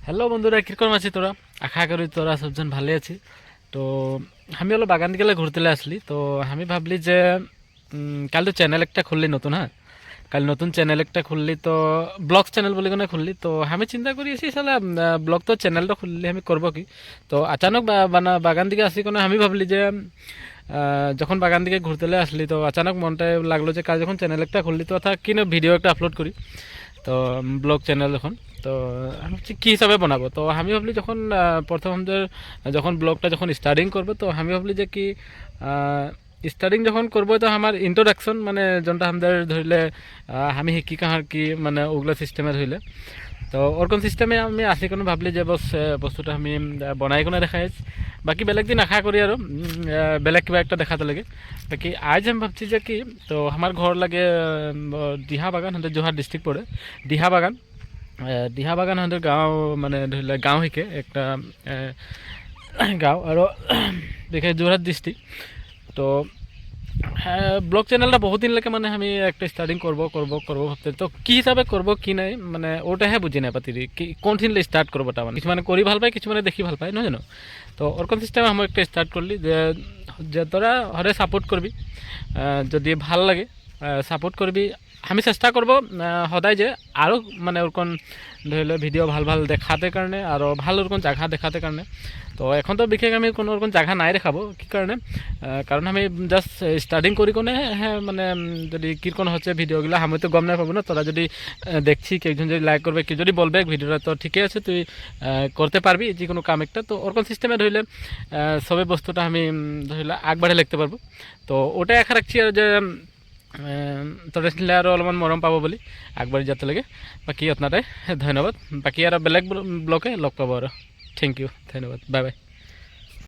Hello বন্ধুরা, কিরকম আছি তোরা? আশা করি তোরা সবজন ভালো আছি। তো আমি হলো বাগান গেলে ঘুরতে আসলি, তো আমি ভাবলি যে কাল তো চ্যানেল একটা খুললি নতুন, হ্যাঁ কাল নতুন চ্যানেল একটা খুললি, তো ব্লগ চ্যানেল বলে কোনো খুললি, তো আমি চিন্তা করিয়েছি সালা ব্লগ তো চ্যানেলটা খুললি আমি করবো কি। তো আচানক বাগান দিকে আসি কোনো আমি ভাবলি যে যখন বাগান দিকে ঘুরতে আসলি, তো আচানক মনটায় লাগলো যে কাল যখন চ্যানেল একটা খুললি তো কি না ভিডিও একটা আপলোড করি। তো ব্লগ চ্যানেল যখন, তো আমি ভাবছি কী হিসাবে বানাবো। তো আমি ভাবলি যখন প্রথম আমাদের যখন ব্লগটা যখন স্টার্টিং করবো, তো আমি ভাবলি যে কি স্টার্টিং যখন করবো তো আমার ইন্ট্রোডাকশন মানে যোনটা আমাদের ধরলে আমি শিকি কাহার কি মানে ওগুলো সিস্টেমে ধরলে, তো ওরকম সিস্টেমে আমি আসি কোনো ভাবলি যে বস বস্তুটা আমি বনাই কোনো দেখাই। বাকি বেলেগ দিন আশা করি আর বেলেগ কিবা একটা দেখাতে লাগে। বাকি আজ আমি ভাবছি যে কি, তো আমার ঘর লাগে দিহা বাগান, হাতে যোৰহাট ডিস্ট্রিক্ট পড়ে দিহা বাগান। দিহা বাগান হাঁদের গাঁও মানে ধৰি লওক গাঁও শিকে একটা গাঁও আর দেখে যোৰহাট ডিস্ট্রিক্ট। তো হ্যাঁ ব্লগ চ্যানেলটা বহুত দিন লাগে মানে আমি একটা স্টার্টিং করবো ভাবতে, তো কি হিসাবে করবো কি নাই মানে ওটাহে বুঝি নাই পাতি কি কোন দিন স্টার্ট করবো, তা মানে কিছু মানে করি ভাল পায় কিছু মানে দেখি ভাল পায় নহয় জানো। তো ওরকম সিস্টেমে আমি একটা স্টার্ট করলি যে যে তোরা হরে সাপোর্ট করবি, যদি ভাল লাগে সাপোর্ট করবি। আমি চেষ্টা করব সদায় যে আরও মানে ওরকম ধৰি লওক ভিডিও ভাল ভাল দেখাতে কাৰণে আৰু ভাল ওরকম জায়গা দেখাতে কাৰণে। তো এখন তো বিশেষ আমি কোনো ওরকম জায়গা নাই দেখাবো কি কারণে, কারণ আমি জাস্ট স্টার্টিং করি কোনে হ্যাঁ মানে যদি কীরকম হচ্ছে ভিডিওগুলো আমি তো গম নাই পাবো না। তোরা যদি দেখছি কেউ একজন যদি লাইক করবে কেউ যদি বলবে ভিডিওটা তো ঠিকই আছে তুই করতে পারবি যে কোনো কাম একটা, তো ওরকম সিস্টেমে ধরলে সবে বস্তুটা আমি ধরলে আগবাঢ়ে লিখতে পারবো। তো ওটাই আশা রাখছি আর যে তোরা শুনলে আরও অলপমান মৰম পাব বুলি আগবাঢ়ি যাতে লাগে। বাকী আপনাৰাই ধন্যবাদ। বাকী আৰু বেলেগ ব্লগে লগ পাব আৰু। থেংক ইউ, ধন্যবাদ, বাই বাই।